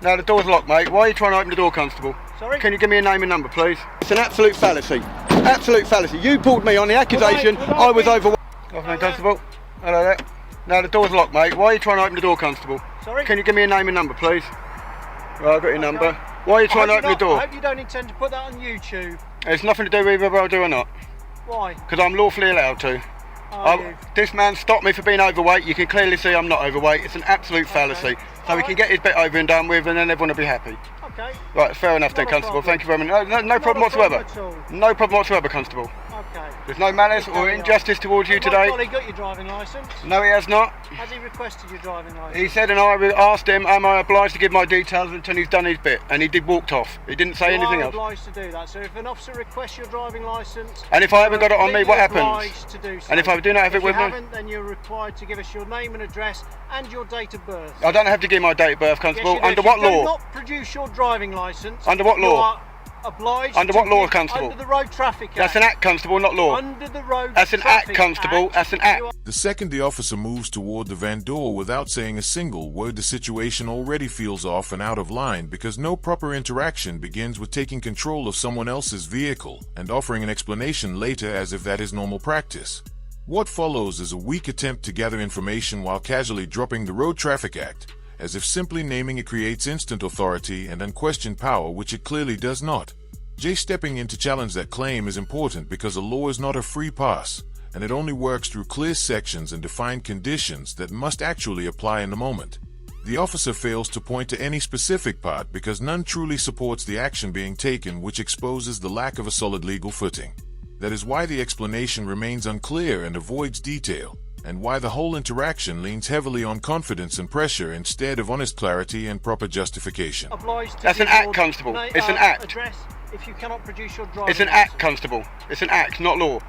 No, the door's locked, mate. Why are you trying to open the door, Constable? Sorry? Can you give me a name and number, please? It's an absolute fallacy. Absolute fallacy. You pulled me on the accusation I was overweight. Afternoon, Constable. Hello there. No, the door's locked, mate. Why are you trying to open the door, Constable? Sorry? Can you give me a name and number, please? Right, I've got your number. Why are you trying to open the door? I hope you don't intend to put that on YouTube. It's nothing to do with whether I do or not. Why? Because I'm lawfully allowed to. This man stopped me for being overweight. You can clearly see I'm not overweight. It's an absolute fallacy. So we can get his bit over and done with, and then everyone will be happy. Okay. Right, fair enough then, Constable. Thank you very much. No problem whatsoever. No problem whatsoever, Constable. Okay. There's no malice or injustice towards you today. Has my colleague got your driving licence? No, he has not. Has he requested your driving licence? He said, and I asked him, am I obliged to give my details until he's done his bit? And he walked off. He didn't say anything else. You are obliged to do that. So if an officer requests your driving licence, and if I haven't got it on me, what happens? Obliged to do so. And if I do not have it with me? If you haven't, then you're required to give us your name and address and your date of birth. I don't have to give my date of birth, Constable. Yes, you do. Under what If you law? do not produce your driving licence. Under what law? You are obliged. Under what law, Constable? Under the Road Traffic Act. That's an act, Constable, not law. Under the Road That's an Traffic act, Constable. Act, That's an act. The second the officer moves toward the van door without saying a single word, the situation already feels off and out of line, because no proper interaction begins with taking control of someone else's vehicle and offering an explanation later as if that is normal practice. What follows is a weak attempt to gather information while casually dropping the Road Traffic Act, as if simply naming it creates instant authority and unquestioned power, which it clearly does not. Jay stepping in to challenge that claim is important because a law is not a free pass, and it only works through clear sections and defined conditions that must actually apply in the moment. The officer fails to point to any specific part because none truly supports the action being taken, which exposes the lack of a solid legal footing. That is why the explanation remains unclear and avoids detail, and why the whole interaction leans heavily on confidence and pressure instead of honest clarity and proper justification. That's an act, Constable. It's an act. Address if you cannot produce your driving It's an act, Constable. It's an act, not law.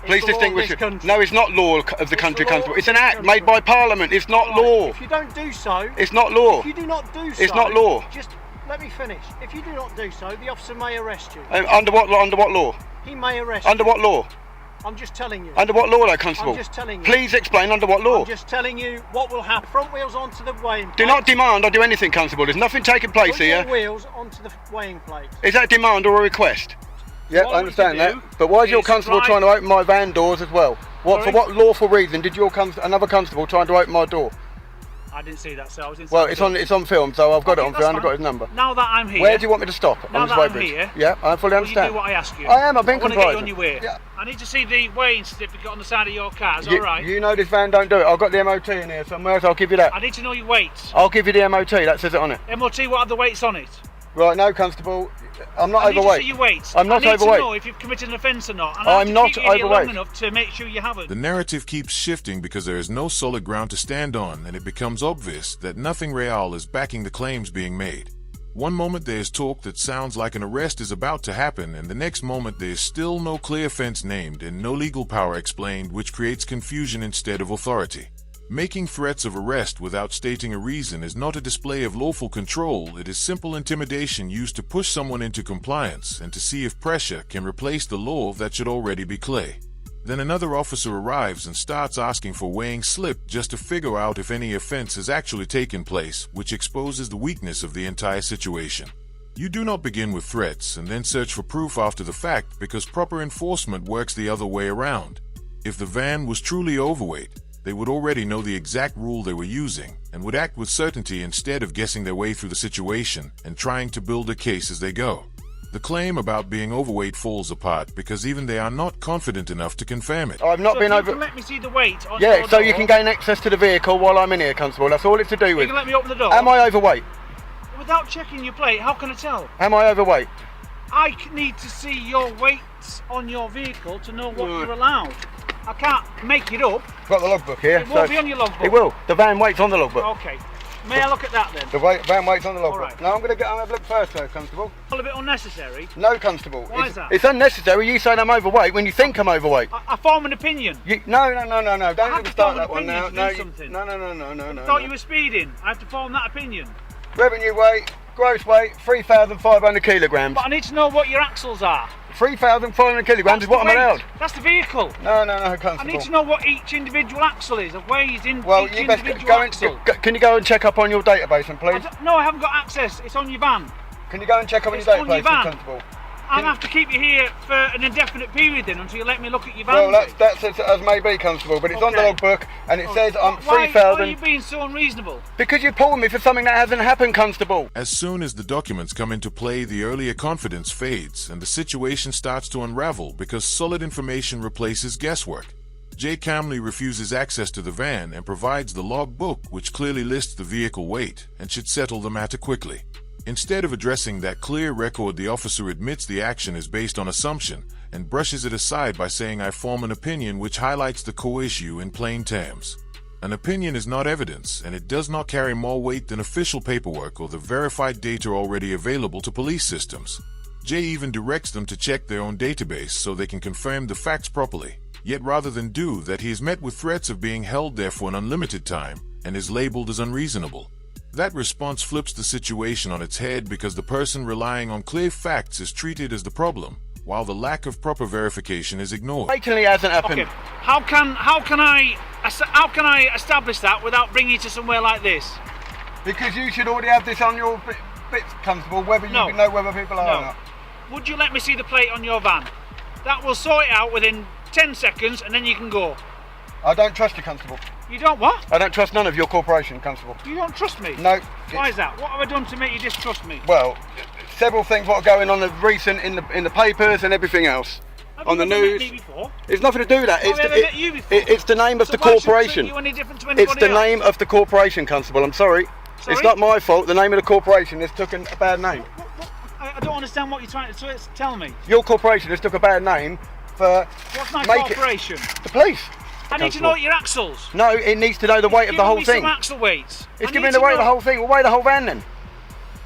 Please distinguish it. No, it's not law of the country, Constable. It's an act made by Parliament. It's not law. If you don't do so... It's not law. If you do not do so... It's not law. Just let me finish. If you do not do so, the officer may arrest you. Under what law? Under what law? He may arrest you. Under what law? I'm just telling you. Under what law, though, Constable? I'm just telling you. Please explain under what law. I'm just telling you what will happen. Front wheels onto the weighing plate. Do not demand I do anything, Constable. There's nothing taking place Put here. your wheels onto the weighing plate. Is that a demand or a request? Yeah, I understand that. But why is your constable trying to open my van doors as well? What for? What lawful reason did your another constable trying to open my door? I didn't see that, so I was inside. Well, it's on film, so I've got it on film. I've got his number. Now that I'm here. Where do you want me to stop? Now that I'm here. Yeah, I fully understand. You do what I ask you. I am. I've been compliant. I want to get you on your way. Yeah. I need to see the weighing certificate on the side of your car. Is that all right? You know this van don't do it. I've got the MOT in here somewhere, so I'll give you that. I need to know your weights. I'll give you the MOT. That says it on it. MOT, what are the weights on it? Right, no, Constable. I'm not overweight. I need to see your weights. I'm not overweight. I need to know if you've committed an offence or not. And I'm not overweight. Long enough to make sure you haven't. The narrative keeps shifting because there is no solid ground to stand on, and it becomes obvious that nothing real is backing the claims being made. One moment there is talk that sounds like an arrest is about to happen, and the next moment there is still no clear offence named and no legal power explained, which creates confusion instead of authority. Making threats of arrest without stating a reason is not a display of lawful control. It is simple intimidation used to push someone into compliance and to see if pressure can replace the law that should already be clear. Then another officer arrives and starts asking for weighing slip just to figure out if any offense has actually taken place, which exposes the weakness of the entire situation. You do not begin with threats and then search for proof after the fact, because proper enforcement works the other way around. If the van was truly overweight, they would already know the exact rule they were using and would act with certainty instead of guessing their way through the situation and trying to build a case as they go. The claim about being overweight falls apart because even they are not confident enough to confirm it. I've not been over. Let me see the weight on Yeah, your so door. you can gain access to the vehicle while I'm in here, Constable. That's all it's to do with. You can let me open the door. Am I overweight? Without checking your plate, how can I tell? Am I overweight? I need to see your weights on your vehicle to know what you're allowed. I can't make it up. Got the logbook here. It won't be on your logbook. It will. The van weight's on the logbook. Okay. May I look at that then? The van weight's on the logbook. Right. No, I'm going to have a look first though, Constable. A bit unnecessary. No, Constable. Why is that? It's unnecessary. You saying I'm overweight when you think I'm overweight. I form an opinion. No. Don't even start that one now. No. I thought you were speeding. I have to form that opinion. Revenue weight, gross weight, 3,500 kilograms. But I need to know what your axles are. 3,500 kilograms is what I'm weight. allowed. That's the vehicle. No, I Constable. need to know what each individual axle is. It weighs in Well, each you best individual go axle. can you go and check up on your database, then, please? No, I haven't got access. It's on your van. Can you go and check up on It's your on your database, van. Constable? I'll have to keep you here for an indefinite period then until you let me look at your van. Well, that's as may be, Constable, but it's on the Okay. logbook and it says I'm Why 3,000. are you being so unreasonable? Because you're pulling me for something that hasn't happened, Constable. As soon as the documents come into play, the earlier confidence fades and the situation starts to unravel because solid information replaces guesswork. Jay calmly refuses access to the van and provides the logbook, which clearly lists the vehicle weight and should settle the matter quickly. Instead of addressing that clear record, the officer admits the action is based on assumption and brushes it aside by saying, "I form an opinion," which highlights the core issue in plain terms. An opinion is not evidence, and it does not carry more weight than official paperwork or the verified data already available to police systems. Jay even directs them to check their own database so they can confirm the facts properly. Yet rather than do that, he is met with threats of being held there for an unlimited time and is labeled as unreasonable. That response flips the situation on its head because the person relying on clear facts is treated as the problem, while the lack of proper verification is ignored. Blatantly hasn't happened. Okay. How can I establish that without bringing you to somewhere like this? Because you should already have this on your bits, Constable, whether you No. can know whether people are or No. not. Would you let me see the plate on your van? That will sort it out within 10 seconds and then you can go. I don't trust you, Constable. You don't what? I don't trust none of your corporation, Constable. You don't trust me? No. Why is that? What have I done to make you distrust me? Well, several things what are going on recent in the papers and everything else. Have On you the ever met news. me before? It's nothing to do with that. Have I ever met you before? It's the name of So the why should I corporation. treat you any different to It's anybody the else? name of the corporation, Constable. I'm sorry. Sorry? It's not my fault. The name of the corporation has taken a bad name. I don't understand what you're trying to tell me. Your corporation has took a bad name for What's my making corporation? the police. I need to know your axles. No, it needs to know the weight of the whole Give me thing. some axle weights. It's I giving need the to weight of the know- whole thing. We'll weigh the whole van then.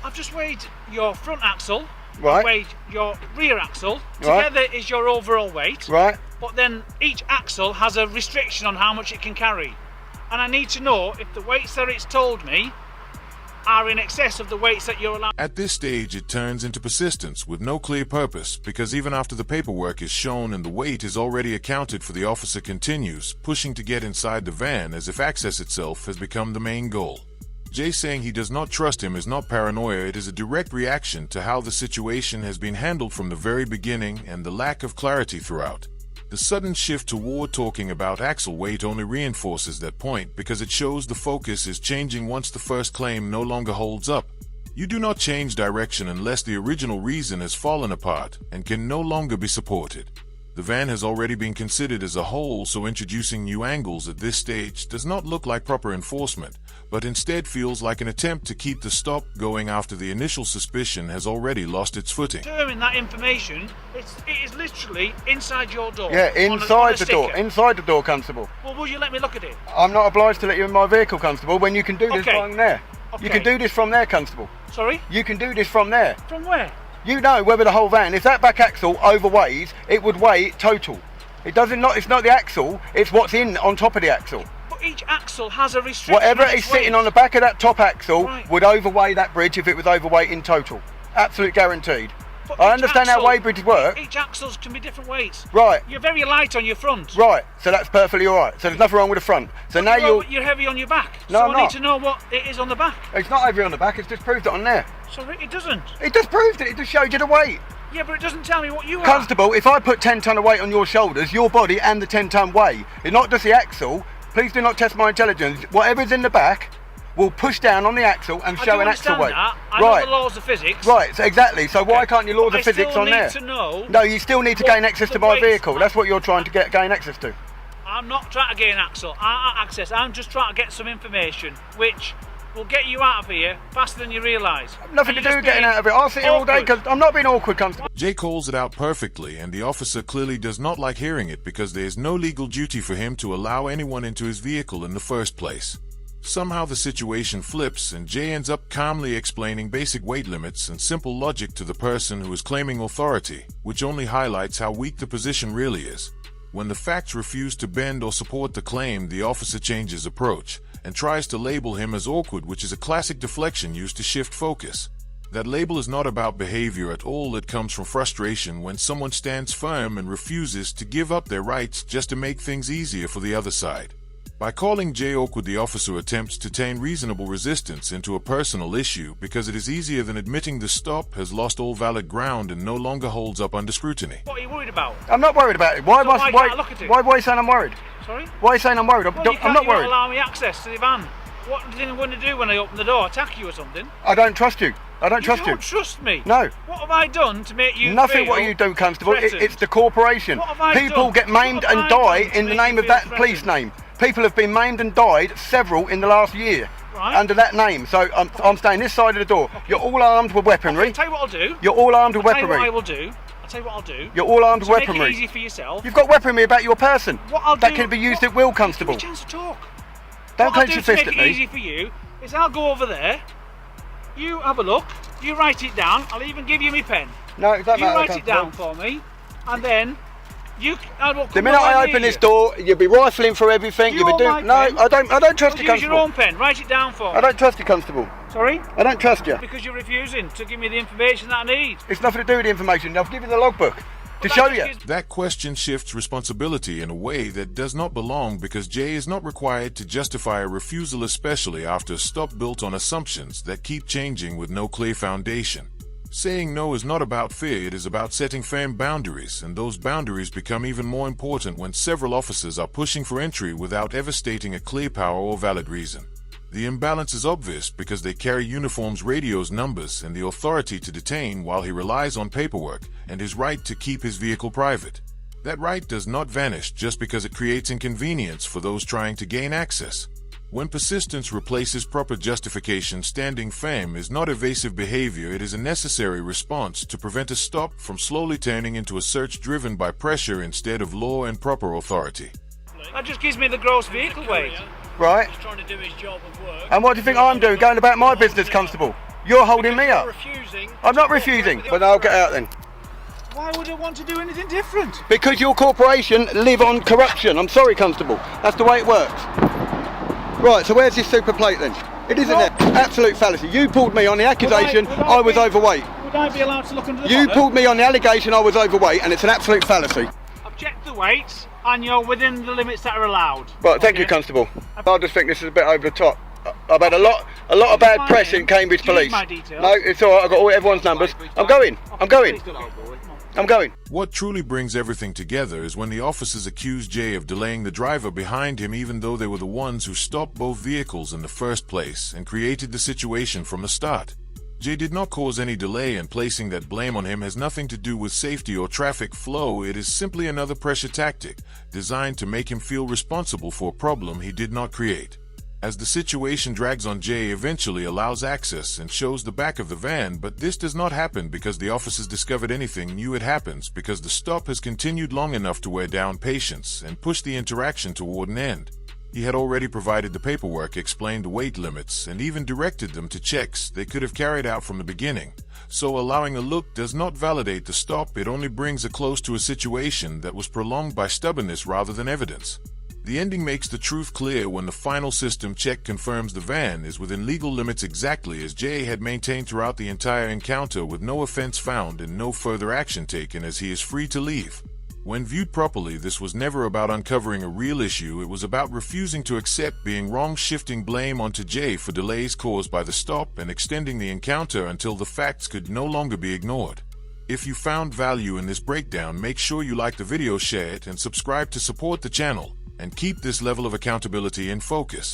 I've just weighed your front axle. Right. I've weighed your rear axle. Right. Together is your overall weight. Right. But then each axle has a restriction on how much it can carry. And I need to know if the weights that it's told me are in excess of the weights that you're allowed. At this stage, it turns into persistence with no clear purpose, because even after the paperwork is shown and the weight is already accounted for, the officer continues, pushing to get inside the van as if access itself has become the main goal. Jay saying he does not trust him is not paranoia, it is a direct reaction to how the situation has been handled from the very beginning and the lack of clarity throughout. The sudden shift toward talking about axle weight only reinforces that point because it shows the focus is changing once the first claim no longer holds up. You do not change direction unless the original reason has fallen apart and can no longer be supported. The van has already been considered as a whole, so introducing new angles at this stage does not look like proper enforcement, but instead feels like an attempt to keep the stop going after the initial suspicion has already lost its footing. Determine that information. It is literally inside your door. Yeah, on a inside the door. sticker. Inside the door, Constable. Well, will you let me look at it? I'm not obliged to let you in my vehicle, Constable, when you can do this Okay. from there. You can Okay. do this from there, Constable. Sorry? You can do this from there. From where? You know whether the whole van, if that back axle overweighs, it would weigh total. It's not the axle, it's what's in on top of the axle. But each axle has a restriction. Whatever on is its sitting weight. on the back of that top axle Right. would overweigh that bridge if it was overweight in total. Absolute guaranteed. But I each understand how axle- weight bridges work. Each axles can be different weights. Right. You're very light on your front. Right, so that's perfectly alright. So there's nothing wrong with the front. So now You're heavy on your back. No, so I'm I need not. to know what it is on the back. It's not over on the back, it's just proved it on there. Sorry, it doesn't. It just proved it, it just showed you the weight. Yeah, but it doesn't tell me what you are. Constable, if I put 10 tonne of weight on your shoulders, your body and the 10 tonne weigh. It's not just the axle. Please do not test my intelligence. Whatever's in the back will push down on the axle and I show do an axle understand weight. that. I right. know the laws of physics. Right, so exactly. So why Okay. can't your laws But of physics I on there? still need to know. No, you still need to what gain access the to my weights vehicle. are. That's what you're trying to gain access to. I'm not trying to gain access. I'm just trying to get some information, which will get you out of here faster than you realise. Nothing to And do you're with just getting being out of it. I'll sit here all day awkward. because I'm not being awkward, Constable. Jay calls it out perfectly, and the officer clearly does not like hearing it because there is no legal duty for him to allow anyone into his vehicle in the first place. Somehow the situation flips, and Jay ends up calmly explaining basic weight limits and simple logic to the person who is claiming authority, which only highlights how weak the position really is. When the facts refuse to bend or support the claim, the officer changes approach and tries to label him as awkward, which is a classic deflection used to shift focus. That label is not about behavior at all. It comes from frustration when someone stands firm and refuses to give up their rights just to make things easier for the other side. By calling Jay awkward, the officer attempts to turn reasonable resistance into a personal issue because it is easier than admitting the stop has lost all valid ground and no longer holds up under scrutiny. What are you worried about? I'm not worried about it. Why So why can't I look at it? why are you saying I'm worried? Sorry? Why are you saying I'm worried? Well, you I'm not worried. allow me access to the van. What do you think I'm going to do when I open the door? Attack you or something? I don't trust you. I don't trust You don't trust me? No. What have I done to make you Nothing feel what you do, Constable. threatened? It's the corporation. What have I People done? get maimed What have and I die done to in the make name you of feel that police threatened? name. People have been maimed and died, several in the last year, Right. under that name. So I'm staying this side of the door. You're all armed with weaponry. I'll tell you what I'll do. You're all armed with I'll tell you what I weaponry. will do. I'll tell you what I'll do. You're all armed To with make it weaponry. easy for yourself. You've got weaponry about your person. What I'll that do, can be used at will, Give Constable. me a chance to talk. Don't What I'll clench do your to fist make at it me. easy for you is I'll go over there. You have a look. You write it down. I'll even give you my pen. No, it doesn't You matter, write it down Constable. for me, and then I will come The minute nowhere I near open this you. door, you'll be rifling through everything. You You'll be want doing. my No, pen? I don't trust you, Use your Constable. own pen. Write it down for me. I don't trust you, Constable. Sorry? I don't trust you. Because you're refusing to give me the information that I need. It's nothing to do with the information. I'll give you the logbook to Well, show that you. just gives- That question shifts responsibility in a way that does not belong because Jay is not required to justify a refusal, especially after a stop built on assumptions that keep changing with no clear foundation. Saying no is not about fear, it is about setting firm boundaries, and those boundaries become even more important when several officers are pushing for entry without ever stating a clear power or valid reason. The imbalance is obvious because they carry uniforms, radios, numbers, and the authority to detain while he relies on paperwork and his right to keep his vehicle private. That right does not vanish just because it creates inconvenience for those trying to gain access. When persistence replaces proper justification, standing firm is not evasive behavior, it is a necessary response to prevent a stop from slowly turning into a search driven by pressure instead of law and proper authority. That just gives me the gross vehicle weight. Right? He's trying to do his job of work. And what do you think I'm doing? Going about my business, Constable? You're holding me up. Refusing. I'm not refusing. But I'll get out then. Why would I want to do anything different? Because your corporation live on corruption. I'm sorry, Constable. That's the way it works. Right, so where's this super plate then? It isn't there. Absolute fallacy. You pulled me on the accusation Would I was be- overweight. Would I be allowed to look under the You bonnet? pulled me on the allegation I was overweight, and it's an absolute fallacy. I've checked the weights, and you're within the limits that are allowed. Right, thank you, Okay. Constable. I just think this is a bit over the top. I've had a lot of bad my press name. in Cambridge Do you need Police. my details? No, it's all right. I've got all everyone's numbers. I'm going. I'm going. I'm going. What truly brings everything together is when the officers accuse Jay of delaying the driver behind him even though they were the ones who stopped both vehicles in the first place and created the situation from the start. Jay did not cause any delay, and placing that blame on him has nothing to do with safety or traffic flow. It is simply another pressure tactic designed to make him feel responsible for a problem he did not create. As the situation drags on, Jay eventually allows access and shows the back of the van, but this does not happen because the officers discovered anything new. It happens because the stop has continued long enough to wear down patience and push the interaction toward an end. He had already provided the paperwork, explained the weight limits, and even directed them to checks they could have carried out from the beginning. So allowing a look does not validate the stop, it only brings a close to a situation that was prolonged by stubbornness rather than evidence. The ending makes the truth clear when the final system check confirms the van is within legal limits, exactly as Jay had maintained throughout the entire encounter, with no offense found and no further action taken, as he is free to leave. When viewed properly, this was never about uncovering a real issue, it was about refusing to accept being wrong, shifting blame onto Jay for delays caused by the stop, and extending the encounter until the facts could no longer be ignored. If you found value in this breakdown, make sure you like the video, share it, and subscribe to support the channel, and keep this level of accountability in focus.